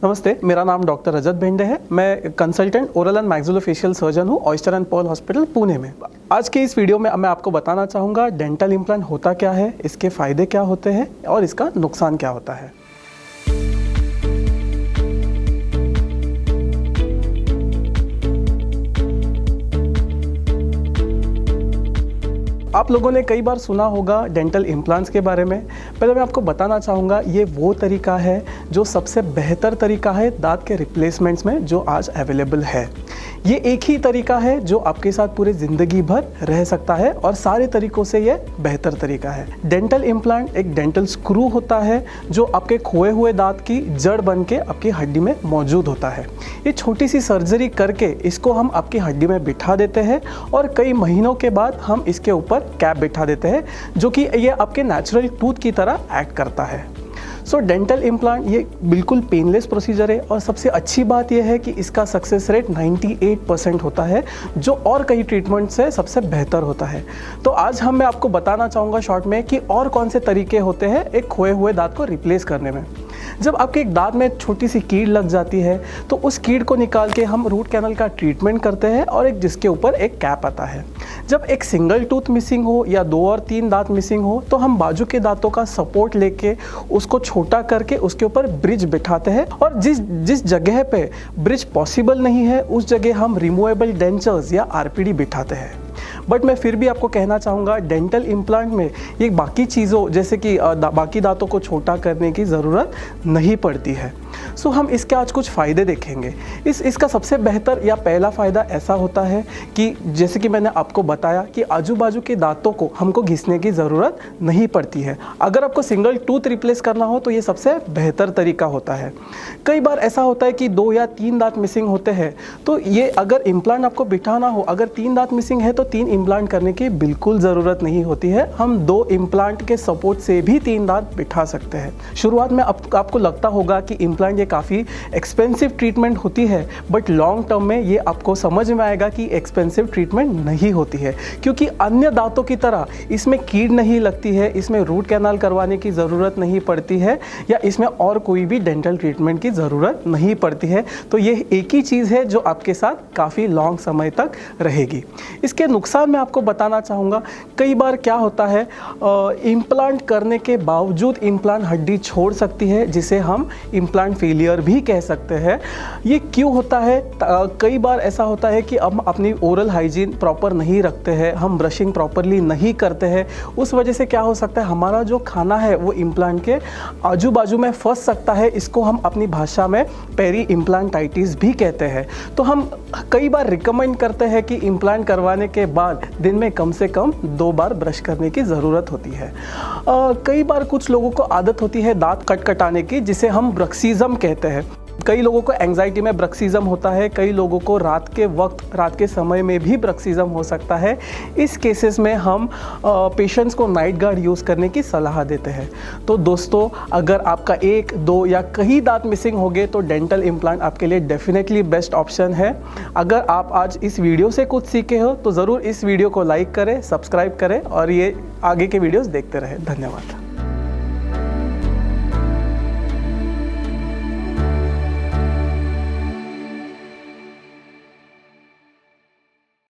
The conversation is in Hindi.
नमस्ते, मेरा नाम डॉक्टर रजत भेंडे है। मैं consultant oral and maxillofacial surgeon हूँ oyster and pearl hospital Pune में। आज के इस वीडियो में मैं आपको बताना चाहूँगा डेंटल इम्प्लांट होता क्या है, इसके फ़ायदे क्या होते हैं और इसका नुकसान क्या होता है। आप लोगों ने कई बार सुना होगा डेंटल इम्प्लांट्स के बारे में। पहले मैं आपको बताना चाहूँगा ये वो तरीका है जो सबसे बेहतर तरीका है दांत के रिप्लेसमेंट्स में जो आज अवेलेबल है। ये एक ही तरीका है जो आपके साथ पूरी ज़िंदगी भर रह सकता है और सारे तरीकों से ये बेहतर तरीका है। डेंटल इम्प्लांट एक डेंटल स्क्रू होता है जो आपके खोए हुए दांत की जड़ बन के आपकी हड्डी में मौजूद होता है। ये छोटी सी सर्जरी करके इसको हम आपकी हड्डी में बिठा देते हैं और कई महीनों के बाद हम इसके ऊपर कैप बिठा देते हैं जो कि ये आपके नेचुरल टूथ की तरह एक्ट करता है। सो डेंटल इम्प्लांट ये बिल्कुल पेनलेस प्रोसीजर है और सबसे अच्छी बात यह है कि इसका सक्सेस रेट 98% होता है जो और कई ट्रीटमेंट से सबसे बेहतर होता है। तो आज मैं आपको बताना चाहूँगा शॉर्ट में कि और कौन से तरीके होते हैं एक खोए हुए दांत को रिप्लेस करने में। जब आपके एक दांत में छोटी सी कीड़ लग जाती है तो उस कीड़ को निकाल के हम रूट कैनल का ट्रीटमेंट करते हैं और एक जिसके ऊपर एक कैप आता है। जब एक सिंगल टूथ मिसिंग हो या 2 और 3 दांत मिसिंग हो तो हम बाजू के दांतों का सपोर्ट लेके उसको छोटा करके उसके ऊपर ब्रिज बिठाते हैं और जिस जगह पे ब्रिज पॉसिबल नहीं है उस जगह हम रिमूवेबल डेंचर्स या आरपीडी बिठाते हैं। बट मैं फिर भी आपको कहना चाहूँगा डेंटल इम्प्लांट में ये बाकी चीज़ों जैसे कि बाकी दांतों को छोटा करने की ज़रूरत नहीं पड़ती है। सो हम इसके आज कुछ फ़ायदे देखेंगे। इसका सबसे बेहतर या पहला फ़ायदा ऐसा होता है कि जैसे कि मैंने आपको बताया कि आजू बाजू के दांतों को हमको घिसने की ज़रूरत नहीं पड़ती है। अगर आपको सिंगल टूथ रिप्लेस करना हो तो ये सबसे बेहतर तरीका होता है। कई बार ऐसा होता है कि 2 या 3 दांत मिसिंग होते हैं तो ये अगर इम्प्लांट आपको बिठाना हो, अगर 3 दांत मिसिंग है तो 3 इम्प्लांट करने की बिल्कुल ज़रूरत नहीं होती है। हम 2 इम्प्लांट के सपोर्ट से भी 3 दांत बिठा सकते हैं। शुरुआत में आपको लगता होगा कि इम्प्लांट ये काफ़ी एक्सपेंसिव ट्रीटमेंट होती है, बट लॉन्ग टर्म में ये आपको समझ में आएगा कि एक्सपेंसिव ट्रीटमेंट नहीं होती है क्योंकि अन्य दांतों की तरह इसमें कीड़ नहीं लगती है, इसमें रूट कैनाल करवाने की ज़रूरत नहीं पड़ती है या इसमें और कोई भी डेंटल ट्रीटमेंट की ज़रूरत नहीं पड़ती है। तो ये एक ही चीज़ है जो आपके साथ काफ़ी लॉन्ग समय तक रहेगी। इसके नुकसान मैं आपको बताना चाहूँगा। कई बार क्या होता है इम्प्लांट करने के बावजूद इम्प्लांट हड्डी छोड़ सकती है जिसे हम इम्प्लांट फेलियर भी कह सकते हैं। ये क्यों होता है? कई बार ऐसा होता है कि हम अपनी ओरल हाइजीन प्रॉपर नहीं रखते हैं, हम ब्रशिंग प्रॉपरली नहीं करते हैं। उस वजह से क्या हो सकता है हमारा जो खाना है वो इम्प्लांट के आजू बाजू में फंस सकता है। इसको हम अपनी भाषा में पेरी इम्प्लांटाइटिस भी कहते हैं। तो हम कई बार रिकमेंड करते हैं कि इम्प्लांट करवाने के बाद दिन में कम से कम 2 बार ब्रश करने की ज़रूरत होती है। कई बार कुछ लोगों को आदत होती है दांत कटकटाने की जिसे हम ब्रक्सिज्म कहते हैं। कई लोगों को एंजाइटी में ब्रक्सिज्म होता है, कई लोगों को रात के समय में भी ब्रक्सिज्म हो सकता है। इस केसेस में हम पेशेंट्स को नाइट गार्ड यूज़ करने की सलाह देते हैं। तो दोस्तों अगर आपका 1, 2 या कई दांत मिसिंग हो गए तो डेंटल इम्प्लांट आपके लिए डेफिनेटली बेस्ट ऑप्शन है। अगर आप आज इस वीडियो से कुछ सीखे हो तो ज़रूर इस वीडियो को लाइक करें, सब्सक्राइब करें और ये आगे के वीडियोज़ देखते रहें। धन्यवाद।